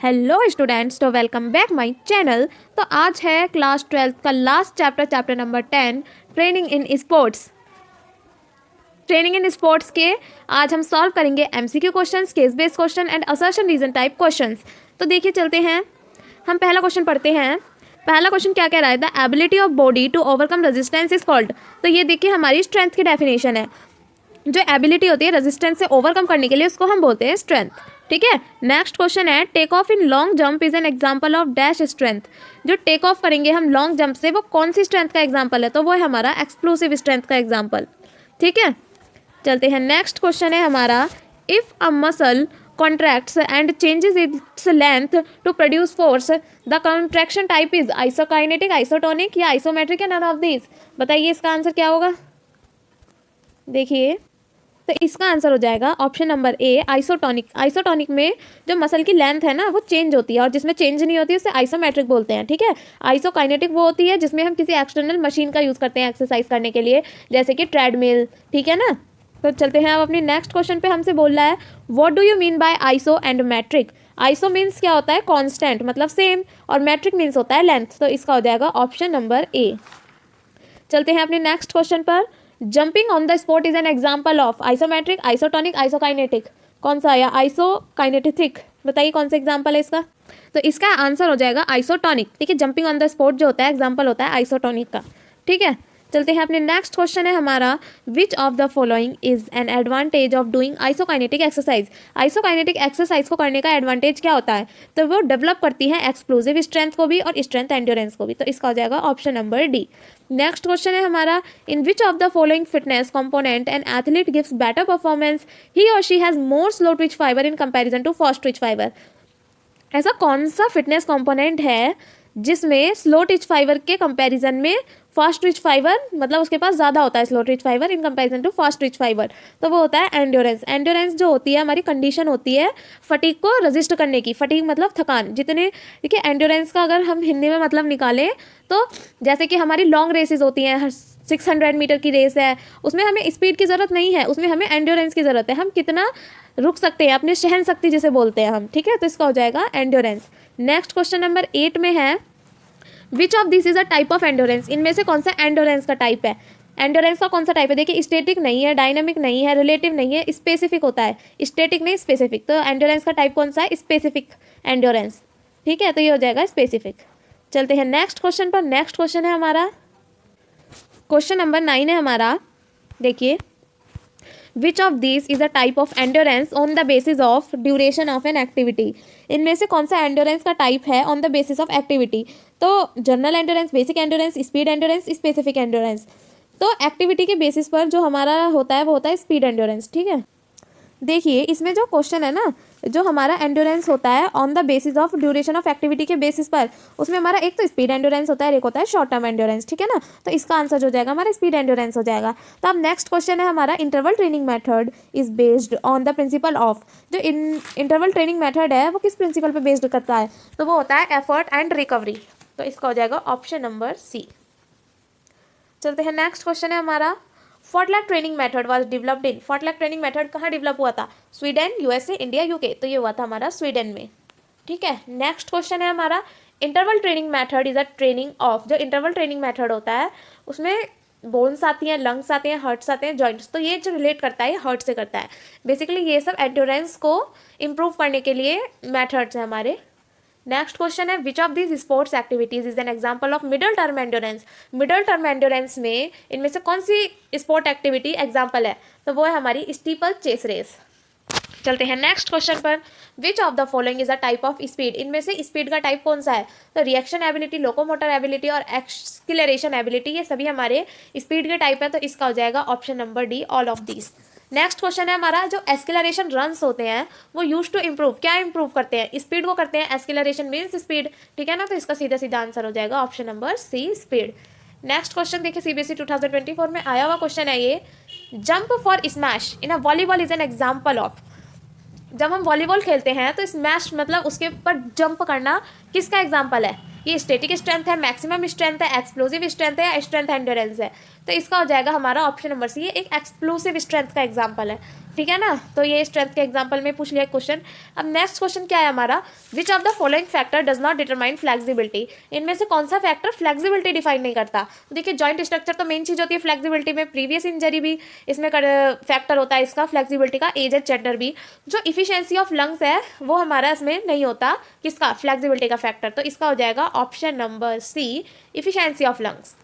Hello students, तो welcome back my channel. तो आज है क्लास 12 का last chapter number 10, training in sports. Training in sports के आज हम सॉल्व करेंगे MCQ questions, case based question and assertion reason type questions. तो देखिए चलते हैं, हम पहला क्वेश्चन पढ़ते हैं। पहला क्वेश्चन क्या कह रहा है? The ability of body to overcome resistance is called. तो ये देखिए हमारी स्ट्रेंथ की डेफिनेशन है। जो एबिलिटी होती है रेजिस्टेंस से ओवरकम करने के लिए, उसको हम बोलते हैं स्ट्रेंथ। ठीक है, नेक्स्ट क्वेश्चन है take off in long jump is an example of dash strength. जो टेक ऑफ करेंगे हम लॉन्ग जंप से, वो कौन सी स्ट्रेंथ का एग्जांपल है? तो वो है हमारा एक्सप्लोसिव स्ट्रेंथ का एग्जांपल। ठीक है, चलते हैं। नेक्स्ट क्वेश्चन है हमारा if a muscle contracts and changes its length to produce force, the contraction type is isokinetic, isotonic या आइसोमेट्रिक या नन ऑफ दिस। बताइए इसका आंसर क्या होगा? देखिए, तो इसका आंसर हो जाएगा option number A, isotonic. Isotonic में जो मसल की लेंथ है ना, वो चेंज होती है, और जिसमें चेंज नहीं होती है उसे आइसोमेट्रिक बोलते हैं। ठीक है, आइसोकाइनेटिक वो होती है जिसमें हम किसी एक्सटर्नल मशीन का यूज़ करते हैं एक्सरसाइज करने के लिए, जैसे कि ट्रेडमिल। ठीक है ना, तो चलते हैं अब अपनी नेक्स्ट क्वेश्चन पे। हमसे बोल रहा है what do you mean by iso and metric. Iso means क्या होता है? कॉन्स्टेंट, मतलब सेम, और मैट्रिक मीन्स होता है लेंथ। तो इसका हो जाएगा ऑप्शन नंबर ए। चलते हैं अपने नेक्स्ट क्वेश्चन पर। Jumping on the spot is an example of isometric, isotonic, isokinetic. कौन सा आया? आइसोकाइनेटिक। बताइए कौन सा एग्जाम्पल है इसका? तो इसका आंसर हो जाएगा आइसोटोनिक। ठीक है, जंपिंग ऑन द स्पॉट जो होता है एग्जाम्पल होता है आइसोटोनिक का। ठीक है, चलते हैं अपने नेक्स्ट क्वेश्चन है हमारा विच of the following is an advantage of doing isokinetic exercise. Isokinetic exercise को करने का एडवांटेज क्या होता है? तो वो डेवलप करती है एक्सप्लोसिव स्ट्रेंथ को भी और स्ट्रेंथ एंड्योरेंस को भी। तो इसका हो जाएगा option number D. Next question है हमारा in which of the following fitness component an athlete gives better performance, he और she has more slow twitch fibre in comparison to fast twitch fibre. ऐसा कौन सा फिटनेस कंपोनेंट है जिसमें slow twitch fibre के comparison में fast twitch fibre, मतलब उसके पास ज़्यादा होता है slow twitch fibre in comparison to fast twitch fibre? तो वो होता है एंड्योरेंस। एंड्योरेंस जो होती है हमारी कंडीशन होती है फटीग को रजिस्ट करने की। फटीग मतलब थकान। जितने, देखिए एंड्योरेंस का अगर हम हिंदी में मतलब निकालें तो जैसे कि हमारी लॉन्ग रेसेस होती हैं, 600 मीटर की रेस है, उसमें हमें स्पीड की ज़रूरत नहीं है, उसमें हमें एंड्योरेंस की ज़रूरत है। हम कितना रुक सकते हैं, अपनी सहन शक्ति जिसे बोलते हैं हम। ठीक है, तो इसका हो जाएगा एंड्योरेंस। नेक्स्ट क्वेश्चन नंबर 8 में है विच of this is a type of endurance. इनमें से कौन सा एंड्योरेंस का टाइप है? एंड्योरेंस का कौन सा टाइप है? देखिए, स्टैटिक नहीं है, डायनामिक नहीं है, रिलेटिव नहीं है, स्पेसिफिक होता है। स्टैटिक नहीं, स्पेसिफिक। तो एंड्योरेंस का टाइप कौन सा है? Specific endurance. ठीक है, तो ये हो जाएगा स्पेसिफिक। चलते हैं नेक्स्ट क्वेश्चन पर। नेक्स्ट क्वेश्चन है हमारा क्वेश्चन नंबर 9 है हमारा। देखिए, which of this is a type of endurance on the basis of duration of an activity. इनमें से कौन सा एंड्योरेंस का टाइप है on the basis of activity? तो general endurance, basic endurance, speed endurance, specific endurance. तो activity के basis पर जो हमारा होता है वो होता है स्पीड एंड्योरेंस। ठीक है, देखिए इसमें जो क्वेश्चन है ना, जो हमारा एंड्योरेंस होता है on the basis of duration of activity के बेसिस पर, उसमें हमारा एक तो स्पीड एंड्योरेंस होता है, एक होता है शॉर्ट टर्म एंड्योरेंस। ठीक है ना, तो इसका आंसर हो जाएगा हमारा स्पीड एंड्योरेंस हो जाएगा। तो अब नेक्स्ट क्वेश्चन है हमारा interval training method is based on the principle of. जो इंटरवल ट्रेनिंग मेथड है वो किस प्रिंसिपल पे बेस्ड करता है? तो वो होता है एफर्ट एंड रिकवरी। तो इसका हो जाएगा ऑप्शन नंबर सी। चलते हैं, नेक्स्ट क्वेश्चन है हमारा fartlek training method was developed in. Fartlek training method कहाँ डेवलप हुआ था? Sweden, USA, India, UK. तो ये हुआ था हमारा स्वीडन में। ठीक है, नेक्स्ट क्वेश्चन है हमारा interval training method is a training of. जो इंटरवल ट्रेनिंग मेथड होता है उसमें बोन्स आती हैं, लंग्स आते हैं, हर्ट्स आते हैं, जॉइंट्स। तो ये जो रिलेट करता है हर्ट से करता है। बेसिकली ये सब एंड्योरेंस को इम्प्रूव करने के लिए मेथड्स हैं हमारे। नेक्स्ट क्वेश्चन है विच of this sports activities is an example of middle term endurance. Middle term endurance में इनमें से कौन सी स्पोर्ट एक्टिविटी एग्जांपल है? तो वो है हमारी स्टीपल चेस रेस। चलते हैं नेक्स्ट क्वेश्चन पर। विच of the following is a type of speed. इनमें से स्पीड का टाइप कौन सा है? तो रिएक्शन एबिलिटी, लोकोमोटर एबिलिटी और एक्सीलरेशन एबिलिटी, ये सभी हमारे स्पीड के टाइप है। तो इसका हो जाएगा option number D, all of this. Next question है हमारा जो एक्सीलरेशन रन्स होते हैं वो यूज टू इम्प्रूव। क्या इम्प्रूव करते हैं? स्पीड को करते हैं। Acceleration means speed. ठीक है ना, तो इसका सीधा सीधा आंसर हो जाएगा option number C, speed. Next question देखिए, सीबीएसई 2024 में आया हुआ क्वेश्चन है ये। Jump for smash in a volleyball is an example of. जब हम वॉलीबॉल खेलते हैं तो स्मैश मतलब उसके ऊपर जंप करना किसका एग्जाम्पल है? ये स्टैटिक स्ट्रेंथ है, मैक्सिमम स्ट्रेंथ है, एक्सप्लोसिव स्ट्रेंथ है या स्ट्रेंथ एंड्योरेंस है? तो इसका हो जाएगा हमारा ऑप्शन नंबर सी। ये एक एक्सप्लोसिव स्ट्रेंथ का एग्जाम्पल है, ठीक है ना। तो ये स्ट्रेंथ के एग्जाम्पल में पूछ लिया क्वेश्चन। अब नेक्स्ट क्वेश्चन क्या है हमारा, विच of the following factor does not determine flexibility. इनमें से कौन सा फैक्टर फ्लेक्सिबिलिटी डिफाइन नहीं करता। देखिए जॉइंट स्ट्रक्चर तो मेन चीज़ होती है फ्लेक्सिबिलिटी में, प्रीवियस इंजरी भी इसमें फैक्टर होता है इसका फ्लेक्सिबिलिटी का, एज एंड जेंडर भी। जो इफिशियंसी ऑफ लंग्स है वो हमारा इसमें नहीं होता, किसका, फ्लेक्सिबिलिटी का फैक्टर। तो इसका हो जाएगा option number C, efficiency of lungs.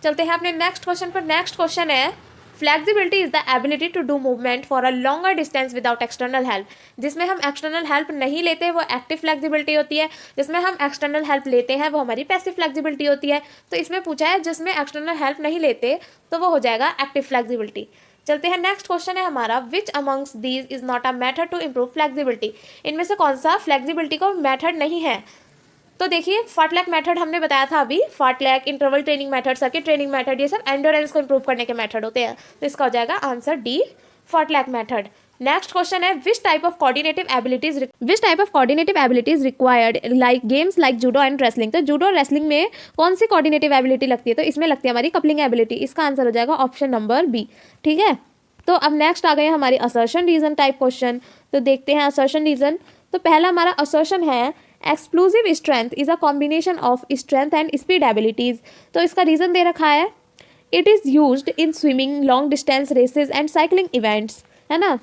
चलते हैं अपने नेक्स्ट क्वेश्चन पर। नेक्स्ट क्वेश्चन है, flexibility is the ability to do movement for a longer distance without external help. जिसमें हम एक्सटर्नल हेल्प नहीं लेते वो एक्टिव फ्लेक्सिबिलिटी होती है, जिसमें हम एक्सटर्नल हेल्प लेते हैं वो हमारी पैसिव फ्लेक्सिबिलिटी होती है। तो इसमें पूछा है जिसमें एक्सटर्नल हेल्प नहीं लेते तो वो हो जाएगा एक्टिव फ्लेक्सिबिलिटी। चलते हैं नेक्स्ट क्वेश्चन है हमारा, which amongst these is not a method to improve flexibility. इनमें से कौन सा फ्लेक्सिबिलिटी को मेथड नहीं है। तो देखिए फार्टलैक मेथड हमने बताया था अभी, fartlek, interval training method, circuit training method, ये सब एंडोरेंस को इंप्रूव करने के मेथड होते हैं। तो इसका हो जाएगा answer D, fartlek method. Next question है, which type of coordinative abilities required like games like judo and wrestling. तो जूडो और रेसलिंग में कौन सी कोऑर्डिनेटिव एबिलिटी लगती है। तो इसमें लगती है हमारी कपलिंग एबिलिटी। इसका आंसर हो जाएगा ऑप्शन नंबर बी, ठीक है। तो अब नेक्स्ट आ गए हमारी असर्शन रीजन टाइप क्वेश्चन। तो देखते हैं असर्शन रीजन। तो पहला हमारा असर्शन है, explosive strength is a combination of strength and speed abilities. तो इसका रीजन दे रखा है, it is used in swimming, long distance races and cycling events, है ना।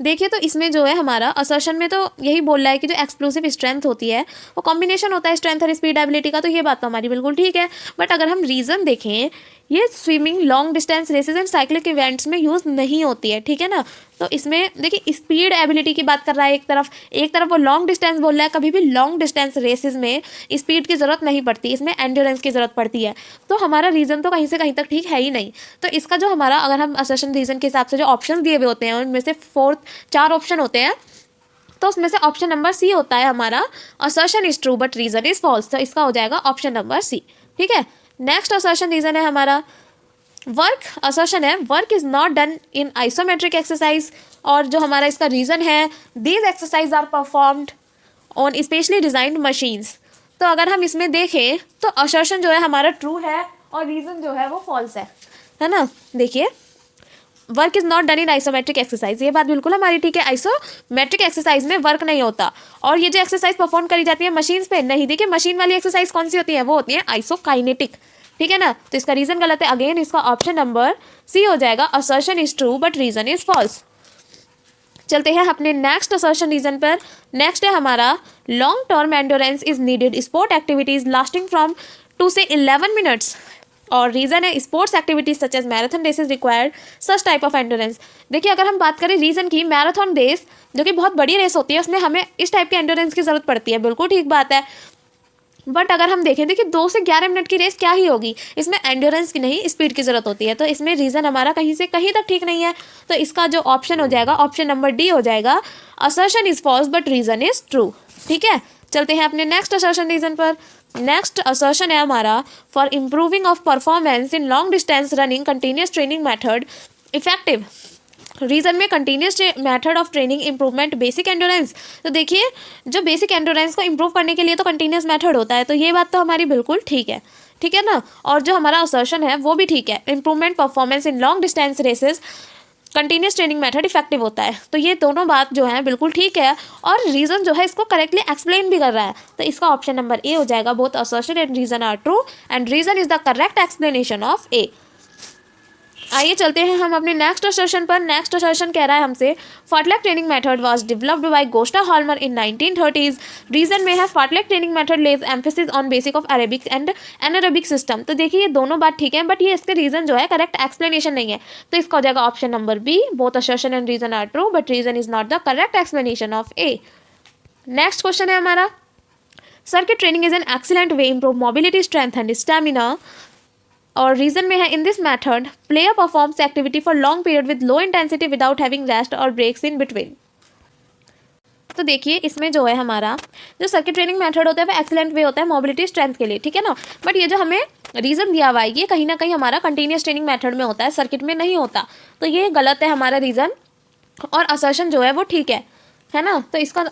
देखिए तो इसमें जो है हमारा असर्शन में तो यही बोल रहा है कि जो एक्सप्लोसिव स्ट्रेंथ होती है वो कॉम्बिनेशन होता है स्ट्रेंथ और स्पीड एबिलिटी का। तो ये बात तो हमारी बिल्कुल ठीक है, बट अगर हम रीज़न देखें, ये swimming, long distance races and cycling events में यूज़ नहीं होती है, ठीक है ना। तो इसमें देखिए स्पीड एबिलिटी की बात कर रहा है एक तरफ वो लॉन्ग डिस्टेंस बोल रहा है। कभी भी लॉन्ग डिस्टेंस रेसेस में स्पीड की ज़रूरत नहीं पड़ती, इसमें एंड्योरेंस की ज़रूरत पड़ती है। तो हमारा रीज़न तो कहीं से कहीं तक ठीक है ही नहीं। तो इसका जो हमारा, अगर हम असर्शन रीज़न के हिसाब से जो ऑप्शन दिए हुए होते हैं उनमें से 4 ऑप्शन होते हैं, तो उसमें से ऑप्शन नंबर सी होता है हमारा, assertion is true but reason is false. तो इसका हो जाएगा ऑप्शन नंबर सी, ठीक है। नेक्स्ट असर्शन रीज़न है हमारा, असर्शन है, work is not done in isometric exercise. और जो हमारा इसका रीज़न है, these exercise are performed on specially designed machines. तो अगर हम इसमें देखें तो असर्शन जो है हमारा ट्रू है और रीज़न जो है वो फॉल्स है ना। देखिए work is not done in isometric exercise, ये बात बिल्कुल हमारी ठीक है। आइसोमेट्रिक एक्सरसाइज में वर्क नहीं होता, और ये जो एक्सरसाइज परफॉर्म करी जाती है मशीन्स पे, नहीं। देखिए मशीन वाली एक्सरसाइज कौन सी होती है, वो होती है आइसोकाइनेटिक, ठीक है ना। तो इसका रीज़न गलत है। अगेन इसका ऑप्शन नंबर सी हो जाएगा, assertion is true but reason is false. चलते हैं अपने नेक्स्ट असर्शन रीज़न पर। नेक्स्ट है हमारा, long term endurance is needed sport activities lasting from 2 से 11 मिनट्स। और रीज़न है, sports activities such as marathon races required such type of endurance. देखिए अगर हम बात करें रीज़न की, मैराथन रेस जो कि बहुत बड़ी रेस होती है उसमें हमें इस टाइप के एंडोरेंस की ज़रूरत पड़ती है, बिल्कुल ठीक बात है। बट अगर हम देखें, देखिए 2 से 11 मिनट की रेस क्या ही होगी, इसमें एंड्योरेंस की नहीं स्पीड की ज़रूरत होती है। तो इसमें रीज़न हमारा कहीं से कहीं तक ठीक नहीं है। तो इसका जो ऑप्शन हो जाएगा, ऑप्शन नंबर डी हो जाएगा, assertion is false but reason is true, ठीक है। चलते हैं अपने नेक्स्ट असर्शन रीज़न पर। नेक्स्ट असर्शन है हमारा, for improving of performance in long distance running continuous training method effective. Reason में continuous method of training improvement basic endurance. तो देखिए जो बेसिक एंडोरेंस को इंप्रूव करने के लिए तो कंटिन्यूस मेथड होता है, तो ये बात तो हमारी बिल्कुल ठीक है, ठीक है ना। और जो हमारा असर्शन है वो भी ठीक है, improvement performance in long distance races continuous training method effective होता है। तो ये दोनों बात जो है बिल्कुल ठीक है, और रीज़न जो है इसको करेक्टली एक्सप्लेन भी कर रहा है। तो इसका ऑप्शन नंबर ए हो जाएगा, both assertion and reason are true and reason is the correct explanation of A. आइए चलते हैं हम अपने नेक्स्ट असर्शन पर। नेक्स्ट असर्शन कह रहा है हमसे, fartlek training method was developed by Gosta Holmer in 1930s। Reason में है, fartlek training method lays emphasis on basic of aerobic and anaerobic system. तो देखिए ये दोनों बात ठीक है, बट ये इसके रीजन जो है करेक्ट एक्सप्लेनेशन नहीं है। तो इसका हो जाएगा option number B, both assertion and reason are true but reason is not the correct explanation of A. Next question है हमारा, circuit training is an excellent way improve mobility strength and stamina. और reason में है, in this method player performs activity for long period with low intensity without having rest और breaks in between. तो देखिए इसमें जो है हमारा जो सर्किट ट्रेनिंग मेथड होता है वो एक्सीलेंट वे होता है मोबिलिटी स्ट्रेंथ के लिए, ठीक है ना। बट ये जो हमें रीज़न दिया हुआ है ये कहीं ना कहीं हमारा कंटिन्यूस ट्रेनिंग मेथड में होता है, सर्किट में नहीं होता। तो ये गलत है हमारा रीज़न, और असर्शन जो है वो ठीक है ना। तो इसका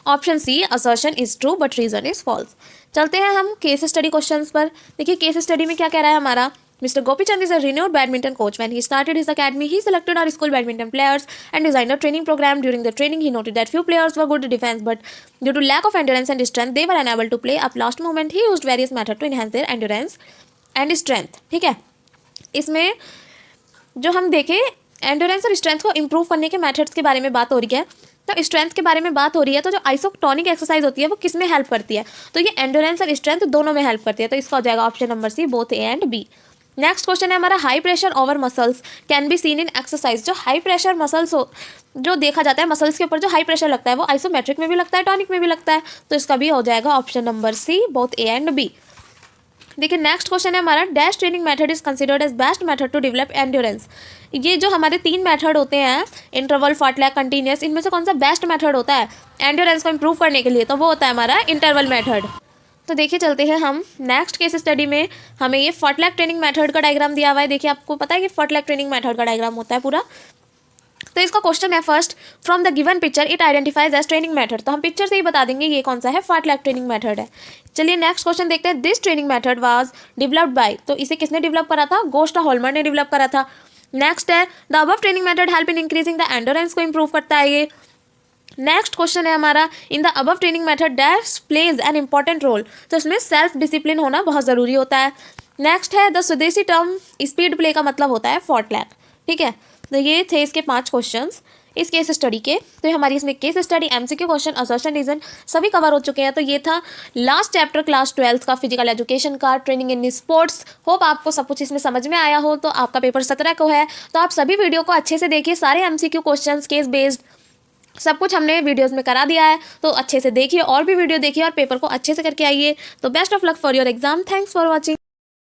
option C, assertion is true but reason is false. चलते हैं हम केस स्टडी क्वेश्चंस पर। देखिए केस स्टडी में क्या कह रहा है हमारा, Mr. Gopichand is a renowned badminton coach. When he started his academy, he selected our school badminton players and designed a training program. During the training, he noted that few players were good at defense, but due to lack of endurance and strength, they were unable to play up last moment. He used various methods to enhance their endurance and strength. ठीक है, इसमें जो हम देखें endurance और strength को improve करने के मेथड्स के बारे में बात हो रही है। तो स्ट्रेंथ के बारे में बात हो रही है, तो जो आइसोटोनिक एक्सरसाइज होती है वो किस में हेल्प करती है, तो ये एंडोरेंस और स्ट्रेंथ दोनों में हेल्प करती है। तो इसका हो जाएगा option number C, both A and B. Next question है हमारा, high pressure over muscles can be seen in exercise. जो हाई प्रेशर मसल्स हो, जो देखा जाता है मसल्स के ऊपर जो हाई प्रेशर लगता है वो आइसोमेट्रिक में भी लगता है, टॉनिक में भी लगता है। तो इसका भी हो जाएगा option number C, both A and B. देखिए नेक्स्ट क्वेश्चन है हमारा, dash training method is considered as best method to develop endurance. ये जो हमारे 3 मेथड होते हैं, इंटरवल, फार्टलैग, कंटिन्यूस, इनमें से कौन सा बेस्ट मेथड होता है एंड्योरेंस को इंप्रूव करने के लिए, तो वो होता है हमारा इंटरवल मेथड। तो देखिए चलते हैं हम नेक्स्ट केस स्टडी में। हमें ये फार्टलैग ट्रेनिंग मेथड का डायग्राम दिया हुआ है। देखिए आपको पता है कि फार्टलैग ट्रेनिंग मेथड का डायग्राम होता है पूरा। तो इसका क्वेश्चन है, first from the given picture it identifies as training method. तो हम पिक्चर से ही बता देंगे ये कौन सा है, फार्टलैग ट्रेनिंग मेथड है। चलिए नेक्स्ट क्वेश्चन देखते हैं, this training method was developed bye. तो इसे किसने डेवलप करा था, गोस्टा होल्मर ने डेवलप करा था। नेक्स्ट है, the above training method help in increasing the endurance को इंप्रूव करता है ये। नेक्स्ट क्वेश्चन है हमारा, in the above training method dash plays an important role. तो इसमें सेल्फ डिसिप्लिन होना बहुत ज़रूरी होता है। नेक्स्ट है, द स्वदेशी टर्म स्पीड प्ले का मतलब होता है फार्टलैग। ठीक है, तो ये थे इसके 5 क्वेश्चंस इस केस स्टडी के। तो हमारी इसमें case study, MCQ question, assertion reason सभी कवर हो चुके हैं। तो ये था लास्ट चैप्टर क्लास 12 का फिजिकल एजुकेशन का, ट्रेनिंग इन स्पोर्ट्स। होप आपको सब कुछ इसमें समझ में आया हो। तो आपका पेपर 17 को है, तो आप सभी वीडियो को अच्छे से देखिए। सारे एमसीक्यू क्वेश्चन, केस बेस्ड सब कुछ हमने वीडियोस में करा दिया है। तो अच्छे से देखिए और भी वीडियो देखिए और पेपर को अच्छे से करके आइए। तो best of luck for your exam. Thanks for watching.